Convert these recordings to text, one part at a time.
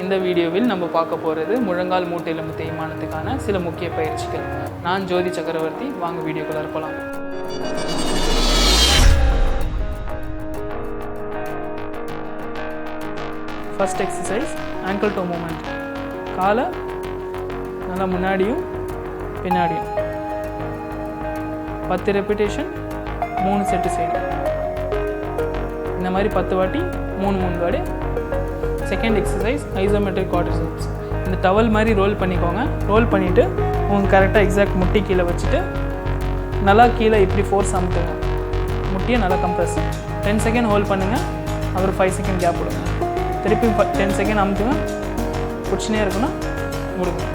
இந்த வீடியோவில் நம்ம பார்க்க போகிறது முழங்கால் மூட்டு எலும்பு தேய்மானத்துக்கான சில முக்கிய பயிற்சிகள். நான் ஜோதி சக்கரவர்த்தி. வாங்க வீடியோக்குள்ள போகலாம். First exercise ankle toe movement. காலை நல்லா முன்னாடியும் பின்னாடியும் 10 ரெப்பிட்டேஷன், 3 செட்டு செய்யணும். இந்த மாதிரி 10 வாட்டி 3 வாட்டி. Second exercise isometric quadriceps. இந்த டவல் மாதிரி ரோல் பண்ணிக்கோங்க. ரோல் பண்ணிவிட்டு உங்களுக்கு கரெக்டாக எக்ஸாக்ட் முட்டி கீழே வச்சுட்டு நல்லா கீழே இப்படி ஃபோர்ஸ் அமுத்துங்க. முட்டியை நல்லா கம்ப்ரெஸ். 10 செகண்ட் ஹோல்ட் பண்ணுங்கள். அப்புறம் 5 செகண்ட் கேப் விடுங்க. திருப்பி 10 செகண்ட் அமுத்துங்க. பிடிச்சினே இருக்கணும், விடுங்க.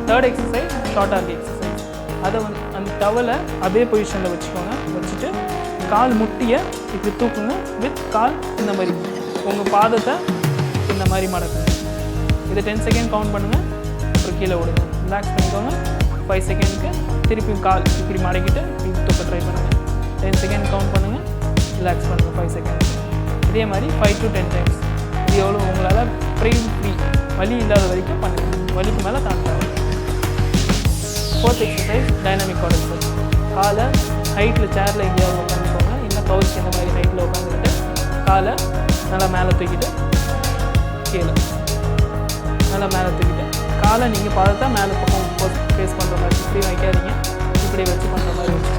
Third exercise short arc exercise. அதை அந்த டவலை அதே பொசிஷனில் வச்சுக்கோங்க. வச்சுட்டு கால் முட்டியை இப்படி தூக்குங்க. வித் கால் இந்த மாதிரி உங்கள் பாதத்தை இந்த மாதிரி மடக்குங்க. இதை 10 செகண்ட் கவுண்ட் பண்ணுங்கள். அப்புறம் கீழே விடுங்க. ரிலாக்ஸ் பண்ணிக்கோங்க. 5 செகண்டுக்கு திருப்பி கால் இப்படி மடக்கிட்டு இப்படி தூக்க ட்ரை பண்ணுங்கள். 10 செகண்ட் கவுண்ட் பண்ணுங்கள். ரிலாக்ஸ் பண்ணுங்கள் 5 செகண்ட். இதே மாதிரி 5 to 10 டைம்ஸ். இது எவ்வளோ உங்களால் ஃப்ரீ வலி இல்லாத வரைக்கும் பண்ணுங்கள். வலிக்கு மேலே தாண்டாங்க. Fourth exercise dynamic quadriceps. காலை ஹைட்டில் சேரில் எங்கேயாவது உட்காந்துக்கோங்க. இல்லை கவுச் இந்த மாதிரி ஹைட்டில் உட்காந்துக்கிட்டு காலை நல்லா மேலே தூக்கிட்டு கீழே நல்லா மேலே தூக்கிட்டு காலை நீங்கள் பார்த்தா மேலே பக்கம் ஃபேஸ் பண்ணுற மாதிரி இப்படி வைக்காதீங்க. இப்படி வச்சு பண்ணுற மாதிரி வச்சு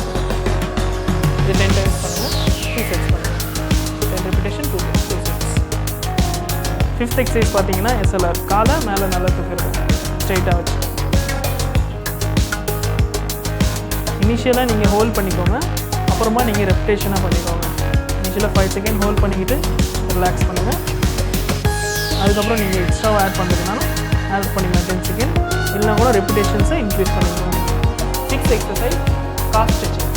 இது 10 டைம்ஸ் பண்ணுங்கள். 2 செட்ஸ் பண்ணுங்கள். 10 ரெப்பிட்டேஷன் 2 செட்ஸ். ஃபிஃப்த் எக்ஸசைஸ் பார்த்தீங்கன்னா SLR. காலை மேலே நல்லா தூக்கிறது. ஸ்ட்ரைட்டாக வச்சு இனிஷியலாக நீங்கள் ஹோல்ட் பண்ணிக்கோங்க. அப்புறமா நீங்கள் ரெப்பிட்டேஷனாக பண்ணிக்கோங்க. இனிஷியலாக 5 செகண்ட் ஹோல்ட் பண்ணிக்கிட்டு ரிலாக்ஸ் பண்ணுங்கள். அதுக்கப்புறம் நீங்கள் எக்ஸ்ட்ராவாக ஆட் பண்ணுறதுனாலும் ஆட் பண்ணிக்கலாம். 10 செகண்ட் இல்லைனா கூட ரெப்பிட்டேஷன்ஸை இன்க்ரீஸ் பண்ணிக்கலாம். 6th exercise cough stretching.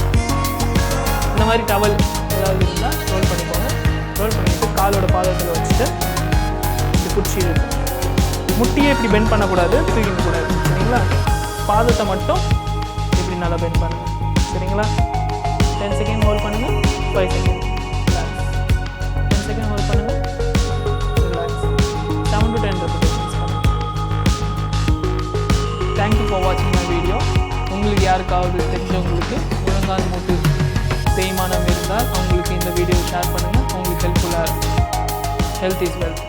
இந்த மாதிரி டவல் ஏதாவது இருந்தால் ரோல் பண்ணிக்கோங்க. ரோல் பண்ணிவிட்டு காலோட பாதத்தில் வச்சுட்டு இப்படி பிடிச்சி இருக்கும். முட்டியை இப்படி பெண்ட் பண்ணக்கூடாது, தூக்கிடக்கூடாது. சரிங்களா? பாதத்தை மட்டும் இப்படி நல்லா பெண்ட் பண்ணுங்கள். சரிங்களா? 10 செகண்ட் ஹோல்ட் பண்ணுங்கள். 5 செகண்ட் ரிலாக்ஸ். 10 செகண்ட் ஹோல்ட் பண்ணுங்கள். ரிலாக்ஸ். 7 to 10 ரெப்பிட்டேஷன்ஸ் பண்ணுங்கள். தேங்க்யூ ஃபார் வாட்சிங் மை வீடியோ. உங்களுக்கு யாருக்காவது தெரிஞ்சவங்களுக்கு முழங்கால் மூட்டு தேய்மானம் இருந்தால் அவங்களுக்கு இந்த வீடியோ ஷேர் பண்ணுங்கள். அவங்களுக்கு ஹெல்ப்ஃபுல்லாக இருக்கும். Health is wealth.